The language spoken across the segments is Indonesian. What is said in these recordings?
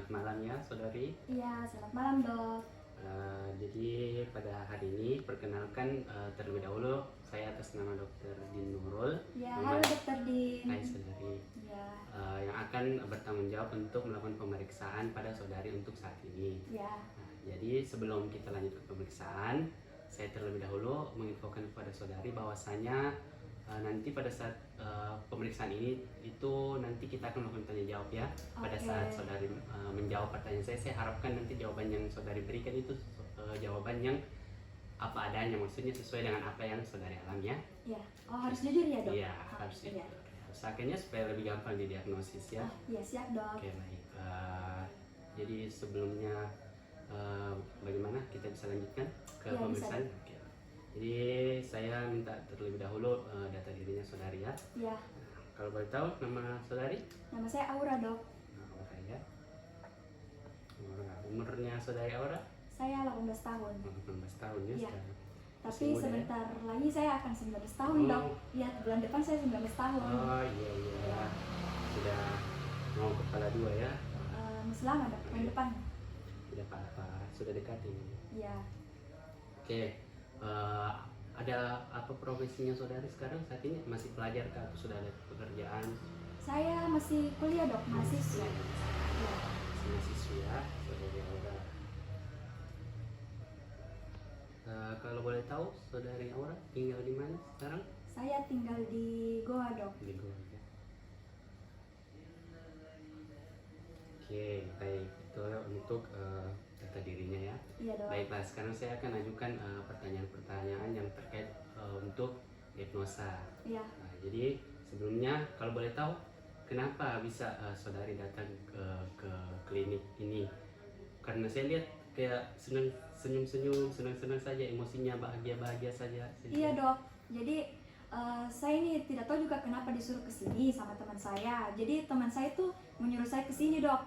Selamat malam ya, saudari. Iya, selamat malam dok. Jadi pada hari ini perkenalkan terlebih dahulu saya atas nama Dr. Din Nurul, Ya, halo dokter Hai Din. saudari, Ya, yang akan bertanggung jawab untuk melakukan pemeriksaan pada saudari untuk saat ini. ya, Jadi sebelum kita lanjut ke pemeriksaan, saya terlebih dahulu menginfokan kepada saudari bahwasanya nanti pada saat pemeriksaan ini itu nanti kita akan melakukan tanya jawab ya. Pada Oke. saat saudari menjawab pertanyaan saya harapkan nanti jawaban yang saudari berikan itu jawaban yang apa adanya, maksudnya sesuai dengan apa yang saudari alami ya. ya. Oh, harus jujur ya dok? Iya, Oh, harus iya. itu. Usahakannya supaya lebih gampang didiagnosis ya. Oh, iya siap dok. Oke, baik. Jadi sebelumnya bagaimana kita bisa lanjutkan ke Ya, bisa, pemeriksaan? dok. Oke. Jadi saya minta terlebih dahulu data dirinya saudari ya. Ya, Kalau boleh tahu nama saudari? nama saya Aura dok. Aura ya. Umurnya saudari Aura? Saya 18 tahun. 18 tahun ya Iya. sekarang. Tapi Masih muda, sebentar lagi saya akan 19 tahun Oh. dok. Ya, bulan depan saya 19 tahun. Oh iya. Sudah mau kepala dua ya. Selama dok, bulan depan. Tidak apa-apa, sudah dekat ini. Ya, Oke, ada apa profesinya saudari sekarang saat ini? Masih pelajar kah atau sudah ada pekerjaan? saya masih kuliah dok, mahasiswa. Ya. Masih mahasiswa, saudari Aura. Kalau boleh tahu, saudari Aura tinggal di mana sekarang? Saya tinggal di Goa dok. Di Goa ya. Oke, baik. Itu untuk data dirinya ya. Iya dok. Baiklah, sekarang saya akan ajukan pertanyaan-pertanyaan yang terkait untuk diagnosa. Iya. Jadi sebelumnya kalau boleh tahu kenapa bisa saudari datang ke klinik ini? Karena saya lihat kayak senyum-senyum, senang-senang saja, emosinya bahagia-bahagia saja. Iya dok, jadi saya ini tidak tahu juga kenapa disuruh ke sini sama teman saya. Jadi teman saya tuh menyuruh saya ke sini dok.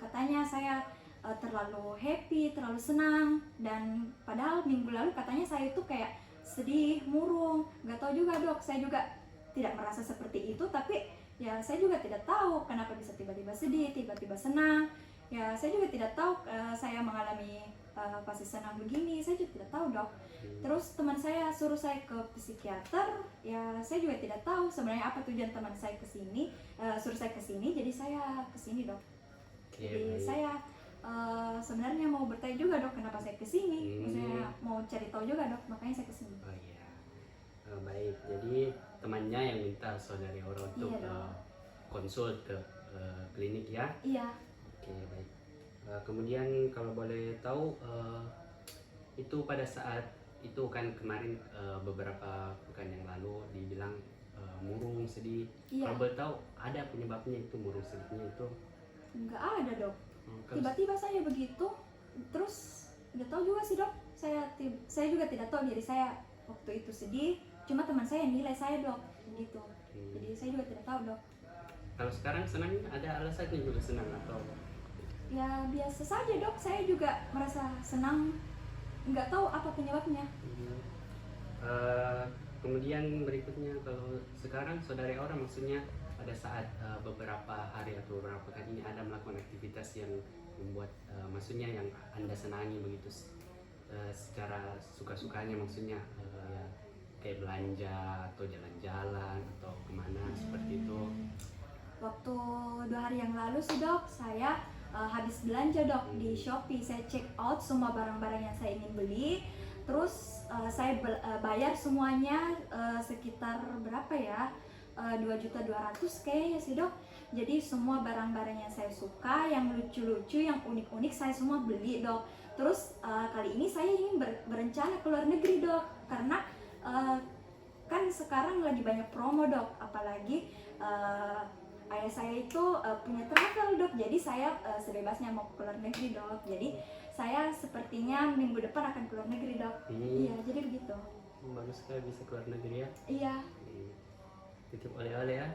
Katanya saya terlalu happy, terlalu senang, dan padahal minggu lalu katanya saya itu kayak sedih, murung. Gak tahu juga dok, saya juga tidak merasa seperti itu. Tapi ya saya juga tidak tahu kenapa bisa tiba-tiba sedih, tiba-tiba senang. Ya saya juga tidak tahu saya mengalami fase senang begini, saya juga tidak tahu dok. Terus teman saya suruh saya ke psikiater, ya saya juga tidak tahu sebenarnya apa tujuan teman saya ke sini, suruh saya ke sini, jadi saya ke sini dok. Jadi saya sebenarnya mau bertanya juga dok kenapa saya ke sini, maksudnya mau cari tahu juga dok, makanya saya ke sini. Oh iya. Baik, jadi temannya yang minta saudari Aura untuk konsul ke klinik ya. Iya. Oke, baik. Kemudian kalau boleh tahu itu pada saat itu kan kemarin beberapa pekan yang lalu dibilang murung, sedih. Iya. Kalau boleh tahu ada penyebabnya itu murung sedihnya itu? Nggak ada dok. Tiba-tiba saya begitu, terus nggak tahu juga sih dok. Saya juga tidak tahu diri saya waktu itu sedih. Cuma teman saya yang nilai saya dok, gitu. Jadi saya juga tidak tahu dok. Kalau sekarang senang ada alasannya juga senang atau? Ya biasa saja dok, saya juga merasa senang, nggak tahu apa penyebabnya. Kemudian berikutnya kalau sekarang saudari Aura maksudnya pada saat beberapa hari atau beberapa pekan ini ada melakukan aktivitas yang membuat maksudnya yang Anda senangi begitu secara suka-sukanya, maksudnya ya, kayak belanja atau jalan-jalan atau kemana seperti itu? Waktu 2 hari yang lalu sih dok, saya habis belanja dok di Shopee. Saya check out semua barang-barang yang saya ingin beli. Terus saya bayar semuanya sekitar berapa ya? 2.200.000 kayaknya sih dok. Jadi semua barang-barang yang saya suka, yang lucu-lucu, yang unik-unik saya semua beli dok. Terus kali ini saya ingin berencana ke luar negeri dok, karena kan sekarang lagi banyak promo dok, apalagi ayah saya itu punya travel dok, jadi saya sebebasnya mau ke luar negeri dok. Jadi saya sepertinya minggu depan akan ke luar negeri dok. Iya, jadi begitu. Bagus sekali bisa ke luar negeri ya. Iya. Titip oleh-oleh ya.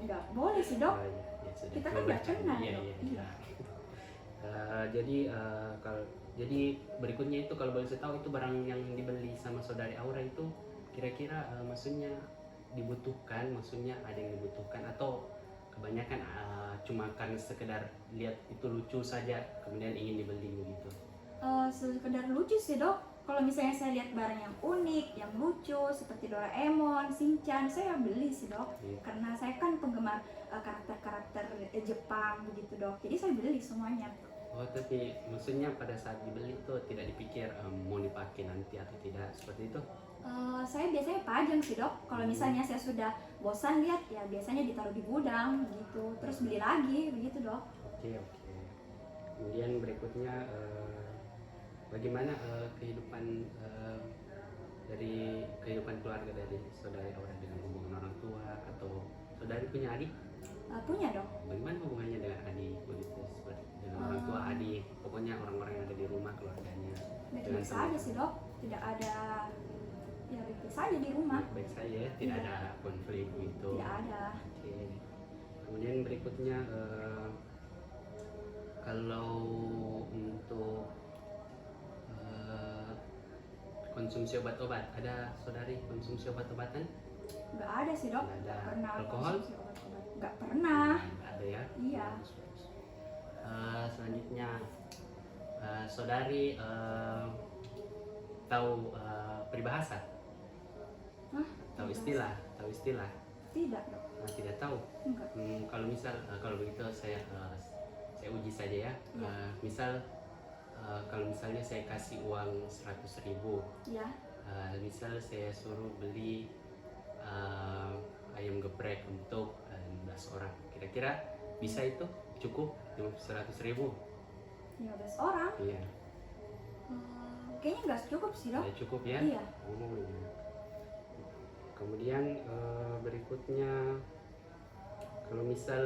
Nggak boleh sih dok. Ya, kita kan nggak pernah dok. Iya. Jadi berikutnya itu kalau boleh saya tahu itu barang yang dibeli sama saudari Aura itu kira-kira maksudnya dibutuhkan, maksudnya ada yang dibutuhkan atau kebanyakan cuma karena sekedar lihat itu lucu saja kemudian ingin dibeli begitu? Sekedar lucu sih dok. Kalau misalnya saya lihat barang yang unik, yang lucu seperti Doraemon, Shinchan, saya beli sih dok. Iya. Karena saya kan penggemar karakter-karakter Jepang begitu dok. Jadi saya beli semuanya. Oh, tapi maksudnya pada saat dibeli itu tidak dipikir mau dipakai nanti atau tidak, seperti itu? Saya biasanya pajang sih dok. Kalau misalnya saya sudah bosan lihat, ya biasanya ditaruh di gudang gitu. Terus beli lagi begitu dok. Oke. Kemudian berikutnya bagaimana kehidupan dari kehidupan keluarga dari saudari Aura dengan hubungan orang tua, atau saudari punya adik? Punya dok. Bagaimana hubungannya dengan adik begitu, seperti dengan orang tua, adik, pokoknya orang-orang yang ada di rumah, keluarganya? Baik-baik saja sih dok. Tidak ada, ya baik-baik saja di rumah. Baik saja ya, tidak Iya. ada konflik gitu. Tidak ada. Oke. Kemudian berikutnya kalau untuk konsumsi obat-obat, ada saudari konsumsi obat-obatan? Nggak ada sih dok. Nggak ada. Nggak pernah Alkohol? konsumsi obat-obat. Nggak pernah. Nggak ada ya? Iya. Selanjutnya saudari tahu peribahasa? Hah? Tahu Peribahasa? istilah? Tidak dok. Tidak tahu. Enggak. Kalau misal kalau begitu saya uji saja ya. Iya. Misal kalau misalnya saya kasih uang 100.000, Ya. misal saya suruh beli ayam geprek untuk 15 orang, kira-kira bisa itu cukup 100.000? 15 orang. Iya. Kayaknya nggak cukup sih dok. Ya, cukup ya. Iya. Oh, iya. Kemudian berikutnya kalau misal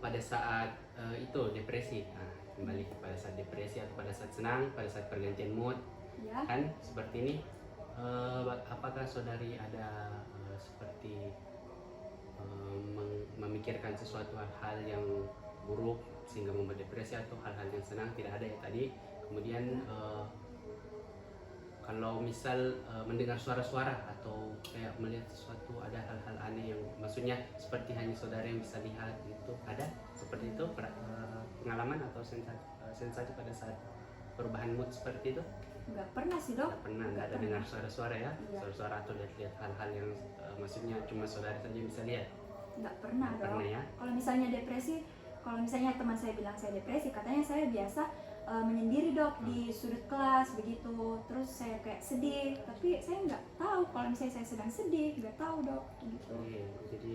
pada saat itu depresi, kembali pada saat depresi atau pada saat senang, pada saat pergantian mood, Ya. kan seperti ini, apakah saudari ada seperti memikirkan sesuatu hal yang buruk sehingga membuat depresi, atau hal-hal yang senang? Tidak ada ya tadi. Kemudian kalau misal mendengar suara-suara atau kayak melihat sesuatu, ada hal-hal aneh yang maksudnya seperti hanya saudara yang bisa lihat gitu, ada seperti itu pengalaman atau sensasi pada saat perubahan mood seperti itu? Nggak pernah sih dok. Nggak pernah, nggak ada pernah. dengar suara-suara ya? Iya. Suara-suara atau lihat-lihat hal-hal yang maksudnya cuma saudara saja bisa lihat? Nggak pernah Nggak dok. pernah ya? Kalau misalnya depresi, kalau misalnya teman saya bilang saya depresi, katanya saya biasa menyendiri dok di sudut kelas begitu. Terus saya kayak sedih, tapi saya nggak tahu kalau misalnya saya sedang sedih, nggak tahu dok gitu. Oke, jadi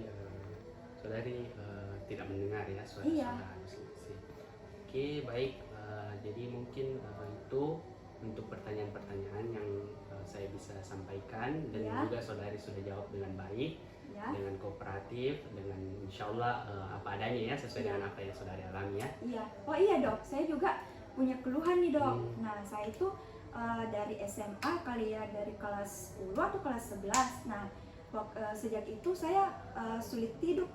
saudari tidak mendengar ya Iya. suara-suara halusinasi. Oke, baik. Jadi mungkin itu untuk pertanyaan-pertanyaan yang saya bisa sampaikan, dan Ya. juga saudari sudah jawab dengan baik, Ya. dengan kooperatif, dengan insya Allah apa adanya ya, sesuai Iya. dengan apa yang saudari alami ya. Iya. Oh iya dok, saya juga punya keluhan nih dok. Hmm. Nah saya itu dari SMA kali ya, dari kelas 10 atau kelas 11. Nah sejak itu saya sulit tidur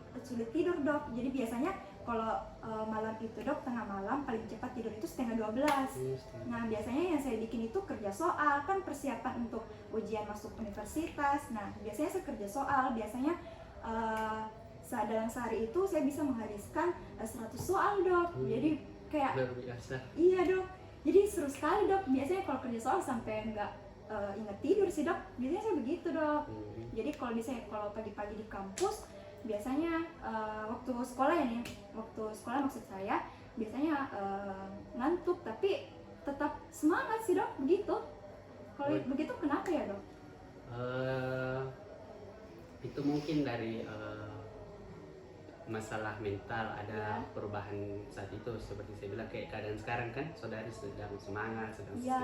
dok. Jadi biasanya kalau malam itu dok, tengah malam paling cepat tidur itu setengah 12. Nah biasanya yang saya bikin itu kerja soal, kan persiapan untuk ujian masuk universitas. Nah biasanya saya kerja soal, biasanya dalam sehari itu saya bisa menghabiskan 100 soal dok. Jadi kayak Luar biasa. iya dok, jadi seru sekali dok. Biasanya kalau kerja soal sampai nggak ingat tidur sih dok. Biasanya saya begitu dok. Jadi kalau pagi-pagi di kampus, biasanya waktu sekolah ya nih, waktu sekolah maksud saya, biasanya ngantuk tapi tetap semangat sih dok, begitu. Kalau begitu kenapa ya dok? Itu mungkin dari masalah mental, ada Ya. perubahan saat itu, seperti saya bilang kayak keadaan sekarang kan, saudari sedang semangat, sedang Ya.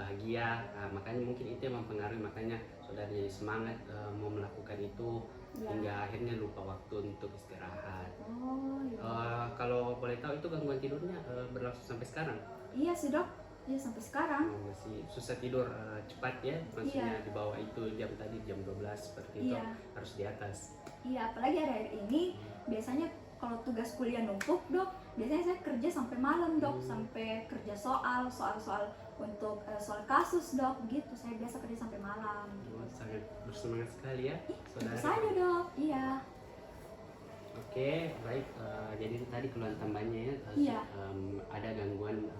bahagia, makanya mungkin itu yang mempengaruhi, makanya saudari semangat mau melakukan itu, Ya. hingga akhirnya lupa waktu untuk istirahat. Oh iya. Kalau boleh tahu itu gangguan tidurnya berlangsung sampai sekarang? Iya sih dok, iya sampai sekarang. Masih susah tidur cepat ya, maksudnya Iya. di bawah itu jam 12 seperti itu, Iya. harus di atas. Iya, apalagi akhir-akhir ini biasanya kalau tugas kuliah numpuk dok, biasanya saya kerja sampai malam dok, sampai kerja soal untuk soal kasus dok, begitu. Saya biasa kerja sampai malam. Oh, sangat bersemangat sekali ya, Tentu saudari. saja dok, iya. Oke, baik. Jadi itu tadi keluhan tambahnya ya, Iya. ada gangguan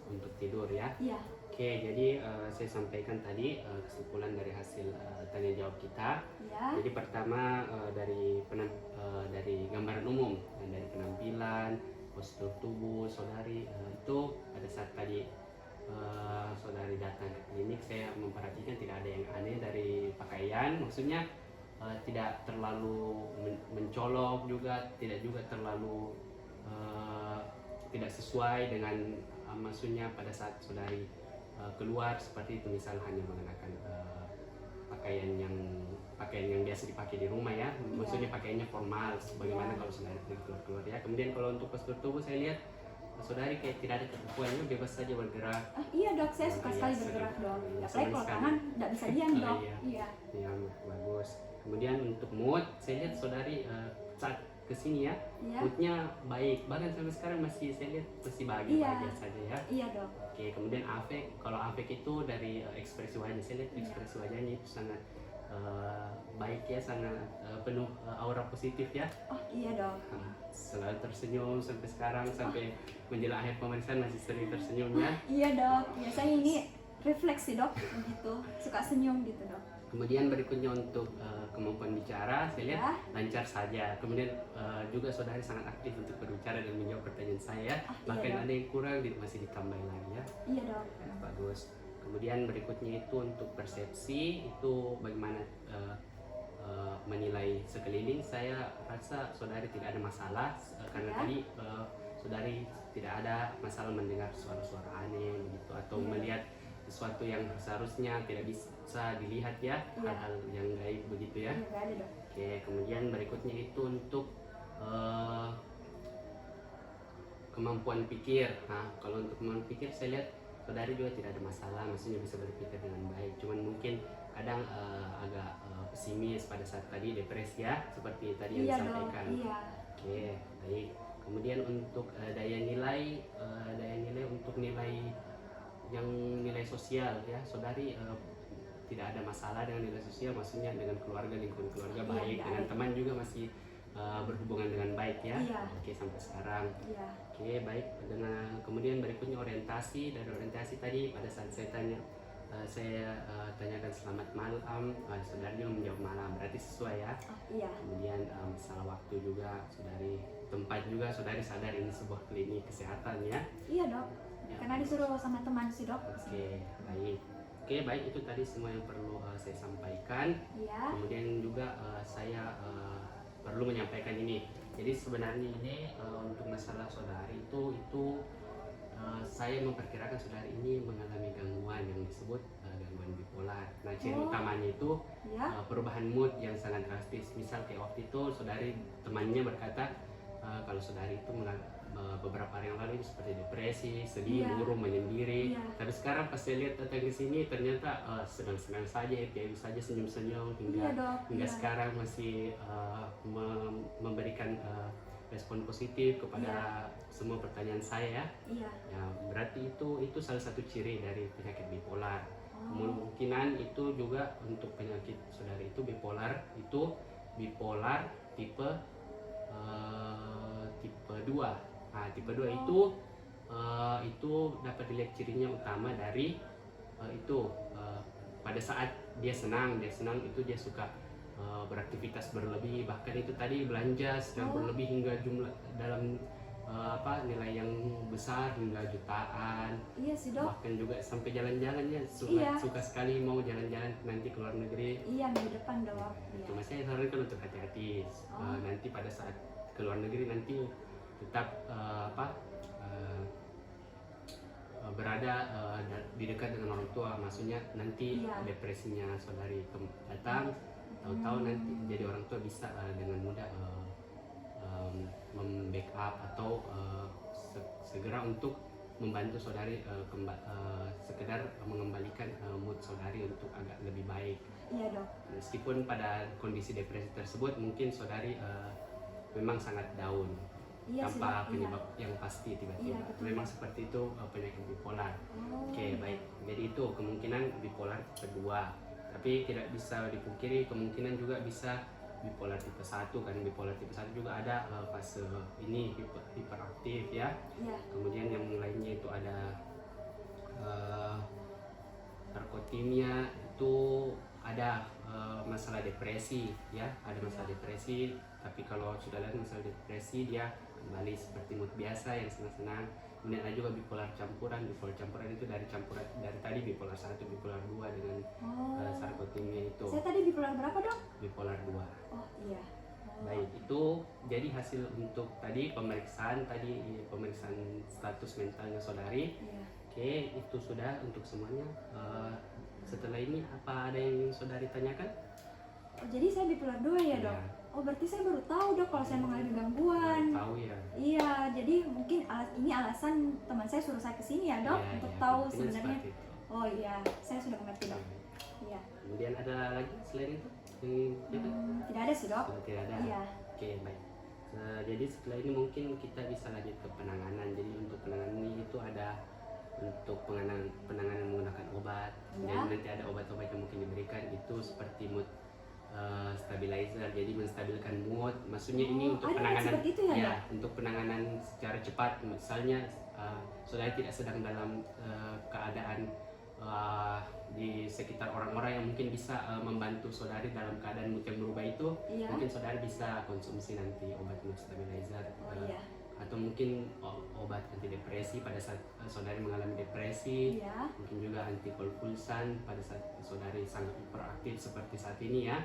untuk tidur ya. Iya. Oke, jadi saya sampaikan tadi kesimpulan dari hasil tanya jawab kita. Iya. Jadi pertama dari gambaran umum, dari penampilan, postur tubuh saudari, itu pada saat tadi saudari datang ke klinik, saya memperhatikan tidak ada yang aneh dari pakaian, maksudnya tidak terlalu mencolok juga, tidak juga terlalu tidak sesuai dengan maksudnya pada saat saudari keluar seperti itu, misal hanya mengenakan pakaian yang biasa dipakai di rumah ya, maksudnya pakaiannya formal sebagaimana kalau saudari keluar ya. Kemudian kalau untuk postur tubuh saya lihat saudari kayak tidak ada ketentuannya, bebas saja bergerak. Iya dok, saya suka sekali Iya, bergerak dok. iya, Apalagi senang kalau sekali. tangan nggak bisa diam Oh, dok. iya. Iya. Ya, bagus. Kemudian untuk mood, saya lihat saudari saat kesini ya, Iya. moodnya baik, bahkan sampai sekarang masih saya lihat masih bahagia Iya. saja ya. Iya dok. Oke, kemudian afek, kalau afek itu dari ekspresi wajah, saya lihat Iya. ekspresi wajahnya itu sangat baik ya, sangat penuh aura positif ya. Oh iya dok. Selalu tersenyum sampai sekarang, sampai menjelang akhir pemeriksaan masih sering tersenyum ya. Iya dok. Biasanya ini refleksi dok, begitu. Suka senyum gitu dok. Kemudian berikutnya untuk kemampuan bicara, saya lihat Ya. lancar saja. Kemudian juga saudari sangat aktif untuk berbicara dan menjawab pertanyaan saya. Oh, iya, Bahkan dok. ada yang kurang masih ditambahin lagi ya. Iya dok. Ya, bagus. Kemudian berikutnya itu untuk persepsi, itu bagaimana menilai sekeliling. Saya rasa saudari tidak ada masalah karena Ya. tadi saudari tidak ada masalah mendengar suara-suara aneh begitu, atau Iya. melihat sesuatu yang seharusnya tidak bisa dilihat ya, Iya. hal-hal yang gaib begitu ya. Iya nggak ada dok. Oke, kemudian berikutnya itu untuk kemampuan pikir. Nah, kalau untuk kemampuan pikir saya lihat saudari juga tidak ada masalah, maksudnya bisa berpikir dengan baik. Cuman mungkin kadang agak pesimis pada saat tadi depresi ya, seperti tadi yang Iya dok. disampaikan. Iya. Oke, baik. Kemudian untuk daya nilai untuk nilai sosial ya, saudari tidak ada masalah dengan nilai sosial, maksudnya dengan keluarga, lingkungan keluarga Iya, baik, tidak dengan ada. teman juga masih berhubungan dengan baik ya. Iya. Oke, sampai sekarang. Iya. Oke, baik. Dengan kemudian berikutnya orientasi. Dari orientasi tadi pada saat saya tanyakan selamat malam, saudari juga menjawab malam, berarti sesuai ya. Oh iya. Kemudian masalah waktu juga, saudari tempat juga saudari sadar ini sebuah klinik kesehatan ya. Iya dok. Ya. Karena disuruh sama teman si dok. Oke, baik. Oke, baik, itu tadi semua yang perlu saya sampaikan. Iya. Kemudian juga saya perlu menyampaikan ini. Jadi sebenarnya ini untuk masalah saudari itu saya memperkirakan saudari ini mengalami gangguan yang disebut gangguan bipolar. Nah, ciri Oh. utamanya itu Iya. perubahan mood yang sangat drastis. Misal kayak waktu itu saudari temannya berkata kalau saudari itu beberapa hari yang lalu itu seperti depresi, sedih, Iya. murung, menyendiri. Iya. Tapi sekarang pas saya lihat datang ke sini ternyata senang-senang saja, happy saja, senyum-senyum hingga Iya dok. hingga Iya. sekarang masih memberikan respon positif kepada semua pertanyaan saya. Iya. Ya, berarti itu salah satu ciri dari penyakit bipolar. Oh. Kemungkinan itu juga untuk penyakit saudari itu bipolar tipe 2. Nah, tipe 2 itu dapat dilihat cirinya utama dari pada saat dia senang itu dia suka beraktivitas berlebih, bahkan itu tadi belanja secara berlebih hingga jumlah dalam nilai yang besar hingga jutaan. Iya sih dok. Bahkan juga sampai jalan-jalannya Iya. suka sekali mau jalan-jalan nanti ke luar negeri. Iya minggu depan dok. Iya. Cuma saya sarankan untuk hati-hati. Nanti pada saat ke luar negeri nanti tetap berada di dekat dengan orang tua, maksudnya nanti Iya. depresinya saudari datang, tahu-tahu nanti jadi orang tua bisa dengan mudah membackup atau segera untuk membantu saudari sekedar mengembalikan mood saudari untuk agak lebih baik. Iya dok. Meskipun pada kondisi depresi tersebut mungkin saudari memang sangat down, Iya sih tanpa dok. penyebab yang pasti tiba-tiba. Iya, betul. Memang seperti itu penyakit bipolar. Oh. Oke, baik. Jadi itu kemungkinan bipolar tipe 2. Tapi tidak bisa dipungkiri kemungkinan juga bisa bipolar tipe 1 kan. Bipolar tipe 1 juga ada fase ini hiperaktif ya. Iya. Kemudian yang lainnya itu ada sarkotimia, itu ada masalah depresi ya, ada masalah depresi. Tapi kalau sudah ada masalah depresi dia kembali seperti mood biasa yang senang-senang. Kemudian ada juga bipolar campuran. Bipolar campuran itu dari campuran dari tadi bipolar 1, bipolar 2 dengan sarkotimia itu. Saya tadi bipolar berapa dok? Bipolar 2. Oh iya. Baik, itu jadi hasil untuk tadi pemeriksaan status mentalnya saudari. Iya. Oke, itu sudah untuk semuanya. Setelah ini apa ada yang ingin saudari tanyakan? Oh, jadi saya bipolar 2 ya dok? Ya. Oh berarti saya baru tahu dok kalau saya mengalami gangguan. Tahu ya. Iya, jadi mungkin ini alasan teman saya suruh saya kesini ya dok, Ya, untuk ya, tahu kemungkinan sebenarnya. seperti itu. Oh iya, saya sudah mengerti dok. Iya. Kemudian ada lagi selain itu? Itu? Tidak ada sih dok. Sudah tidak ada. Iya. Oke, baik. Jadi setelah ini mungkin kita bisa lanjut ke penanganan. Jadi untuk penanganan ini itu ada untuk penanganan menggunakan obat. Ya. Dan nanti ada obat-obat yang mungkin diberikan itu seperti mood stabilizer, jadi menstabilkan mood. Maksudnya ini untuk ada penanganan seperti itu ya, ya, untuk penanganan secara cepat. Misalnya saudara tidak sedang dalam keadaan di sekitar orang-orang yang mungkin bisa membantu saudari dalam keadaan mood yang berubah itu, Iya. mungkin saudari bisa konsumsi nanti obat mood stabilizer. Oh iya. Atau mungkin obat anti depresi pada saat saudari mengalami depresi. Iya. Mungkin juga antikonvulsan pada saat saudari sangat hiperaktif seperti saat ini ya.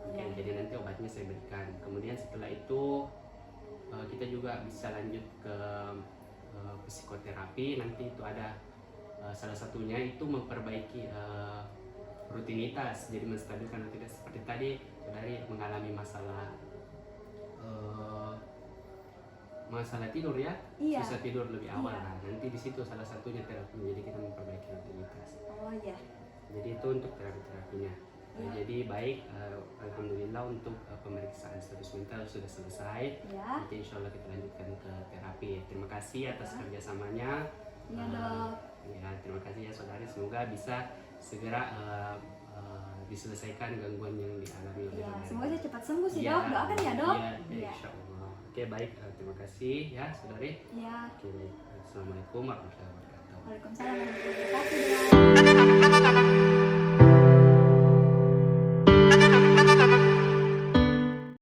Oke, Iya. jadi nanti obatnya saya berikan. Kemudian setelah itu kita juga bisa lanjut ke psikoterapi. Nanti itu ada salah satunya itu memperbaiki rutinitas, jadi menstabilkan rutinitas. Seperti tadi saudari mengalami masalah tidur ya, Iya. susah tidur lebih awal. Iya. Nah, nanti di situ salah satunya terapi, jadi kita memperbaiki rutinitas. Oh iya. Jadi itu untuk terapinya. Iya. Jadi baik, alhamdulillah untuk pemeriksaan status mental sudah selesai. Iya. Nanti insya Allah kita lanjutkan ke terapi. Terima kasih atas kerjasamanya. Iya dok. Ya, terima kasih ya saudari. Semoga bisa segera diselesaikan gangguan yang dialami oleh Iya. saudari. Semoga saya cepat sembuh sih Iya, dok. Doakan ya dok. Iya, Iya. insya Allah. Oke baik, terima kasih ya saudari. Iya. Oke, baik. Assalamualaikum warahmatullahi wabarakatuh. Waalaikumsalam warahmatullahi wabarakatuh. Dok.